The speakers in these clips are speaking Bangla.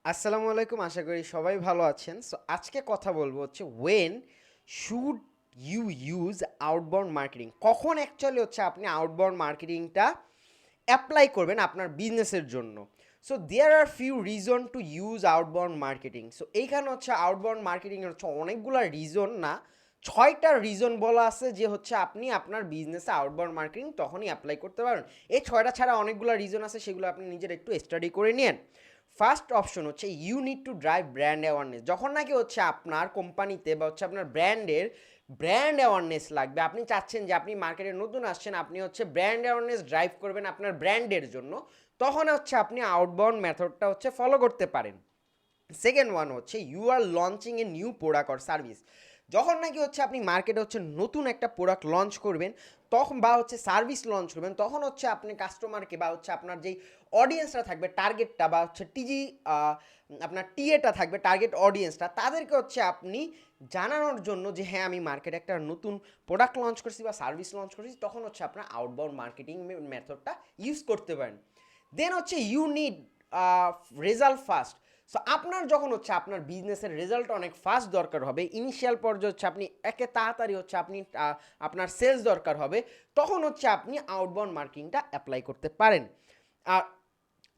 আসসালামু আলাইকুম, আশা করি সবাই ভালো আছেন। সো আজকে কথা বলবো হচ্ছে when should you use outbound marketing, কখন অ্যাকচুয়ালি হচ্ছে আপনি আউটবাউন্ড মার্কেটিংটা অ্যাপ্লাই করবেন আপনার বিজনেসের জন্য। So there are few reason to use outbound marketing. So এইখানে হচ্ছে আউটবাউন্ড মার্কেটিংয়ের হচ্ছে অনেকগুলো রিজন, না 6টা রিজন বলা আছে যে হচ্ছে আপনি আপনার বিজনেসে আউটবাউন্ড মার্কেটিং তখনই অ্যাপ্লাই করতে পারেন। এই 6টা ছাড়া অনেকগুলো রিজন আছে, সেগুলো আপনি নিজের একটু স্টাডি করে নিন। ফার্স্ট অপশন হচ্ছে you need to drive brand awareness. যখন নাকি হচ্ছে আপনার কোম্পানিতে বা হচ্ছে আপনার ব্র্যান্ড অ্যাওয়ারনেস লাগবে, আপনি চাচ্ছেন যে আপনি মার্কেটে নতুন আসছেন, আপনি হচ্ছে ব্র্যান্ড অ্যাওয়ারনেস ড্রাইভ করবেন আপনার ব্র্যান্ডের জন্য, তখন হচ্ছে আপনি আউটবাউন্ড মেথডটা হচ্ছে ফলো করতে পারেন। সেকেন্ড ওয়ান হচ্ছে you are launching a new product or service. যখন নাকি হচ্ছে আপনি মার্কেটে হচ্ছে নতুন একটা প্রোডাক্ট লঞ্চ করবেন, তখন বা হচ্ছে সার্ভিস লঞ্চ করবেন, তখন হচ্ছে আপনি কাস্টমারকে বা হচ্ছে আপনার যেই অডিয়েন্সটা থাকবে, টার্গেটটা বা হচ্ছে আপনার টিএটা থাকবে, টার্গেট অডিয়েন্সটা, তাদেরকে হচ্ছে আপনি জানানোর জন্য যে হ্যাঁ আমি মার্কেটে একটা নতুন প্রোডাক্ট লঞ্চ করছি বা সার্ভিস লঞ্চ করছি, তখন হচ্ছে আপনার আউটবাউন্ড মার্কেটিং মেথডটা ইউজ করতে পারেন। দেন হচ্ছে you need result fast. So আপনার যখন হচ্ছে আপনার বিজনেসের রেজাল্ট অনেক ফাস্ট দরকার হবে, ইনিশিয়াল পর্যায়ে হচ্ছে আপনি একে তাড়াতাড়ি হচ্ছে আপনি আপনার সেলস দরকার হবে, তখন হচ্ছে আপনি আউটবাউন্ড মার্কেটিংটা অ্যাপ্লাই করতে পারেন। আর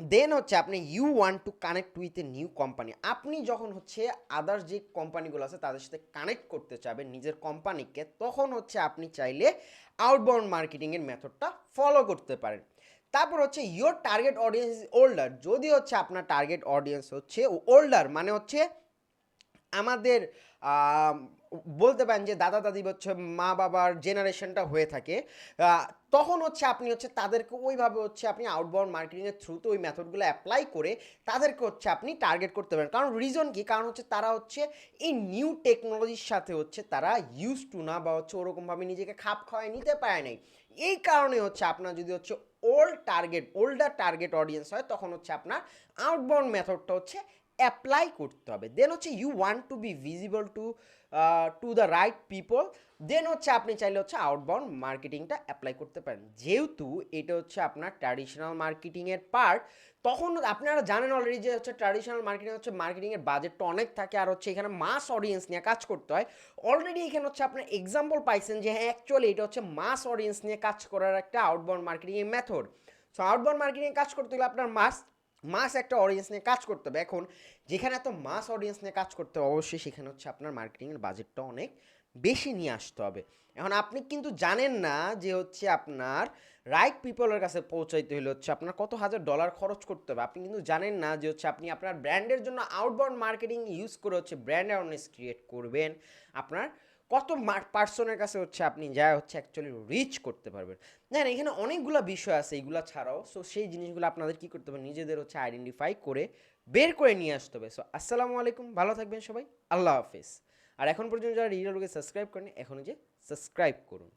দেন হচ্ছে আপনি you want to connect with a new company. আপনি যখন হচ্ছে আদার্স যে কোম্পানিগুলো আছে তাদের সাথে কানেক্ট করতে চাবেন নিজের কোম্পানিকে, তখন হচ্ছে আপনি চাইলে আউটবাউন্ড মার্কেটিংয়ের মেথডটা ফলো করতে পারেন। তারপর হচ্ছে your target audience is older. যদি হচ্ছে আপনার টার্গেট অডিয়েন্স হচ্ছে ওল্ডার, মানে হচ্ছে আমাদের বলতে পারেন যে দাদা দাদি হচ্ছে মা বাবার জেনারেশনটা হয়ে থাকে, তখন হচ্ছে আপনি হচ্ছে তাদেরকে ওইভাবে হচ্ছে আপনি আউটবাউন্ড মার্কেটিংয়ের থ্রুতে ওই মেথডগুলো অ্যাপ্লাই করে তাদেরকে হচ্ছে আপনি টার্গেট করতে পারেন। কারণ রিজন কি, কারণ হচ্ছে তারা হচ্ছে এই নিউ টেকনোলজির সাথে হচ্ছে তারা ইউজ টু না, বা হচ্ছে ওরকমভাবে নিজেকে খাপ খাওয়ায় নিতে পারে নাই। এই কারণে হচ্ছে আপনার যদি হচ্ছে ওল্ডার টার্গেট অডিয়েন্স হয়, তখন হচ্ছে আপনার আউটবাউন্ড মেথডটা হচ্ছে অ্যাপ্লাই করতে হবে। দেন হচ্ছে you want to be visible to the right people. Then হচ্ছে আপনি চাইলে হচ্ছে আউটবাউন্ড মার্কেটিংটা অ্যাপ্লাই করতে পারেন। যেহেতু এটা হচ্ছে আপনার ট্র্যাডিশনাল মার্কেটিংয়ের পার্ট, তখন আপনারা জানেন অলরেডি যে হচ্ছে ট্র্যাডিশনাল মার্কেটিং হচ্ছে মার্কেটিংয়ের বাজেটটা অনেক থাকে, আর হচ্ছে এখানে মাস অডিয়েন্স নিয়ে কাজ করতে হয়। অলরেডি এখানে হচ্ছে আপনার এক্সাম্পল পাইছেন যে হ্যাঁ অ্যাকচুয়ালি এটা হচ্ছে মাস অডিয়েন্স নিয়ে কাজ করার একটা আউটবাউন্ড মার্কেটিংয়ের মেথড। সো আউটবাউন্ড মার্কেটিং কাজ করতে গেলে আপনার মাস একটা অডিয়েন্স নিয়ে কাজ করতে হবে। এখন যেখানে এত মাস অডিয়েন্স নিয়ে কাজ করতে হবে, অবশ্যই সেখানে হচ্ছে আপনার মার্কেটিংয়ের বাজেটটা অনেক বেশি নিয়ে আসতে হবে। এখন আপনি কিন্তু জানেন না যে হচ্ছে আপনার রাইট পিপলের কাছে পৌঁছাইতে হলে হচ্ছে আপনার কত হাজার ডলার খরচ করতে হবে। আপনি কিন্তু জানেন না যে হচ্ছে আপনি আপনার ব্র্যান্ডের জন্য আউটবাউন্ড মার্কেটিং ইউজ করে হচ্ছে ব্র্যান্ড অ্যাওয়ারনেস ক্রিয়েট করবেন, আপনার কত পার্সনের কাছে হচ্ছে আপনি যা হচ্ছে অ্যাকচুয়ালি রিচ করতে পারবেন। দেখেন এখানে অনেকগুলো বিষয় আছে এইগুলো ছাড়াও। সো সেই জিনিসগুলো আপনাদের কী করতে হবে, নিজেদের হচ্ছে আইডেন্টিফাই করে বের করে নিয়ে আসতে হবে। সো আসসালামু আলাইকুম, ভালো থাকবেন সবাই, আল্লাহ হাফিজ। আর এখন পর্যন্ত যারা ডিজিটাল উইটকে সাবস্ক্রাইব করেন, এখন যে সাবস্ক্রাইব করুন।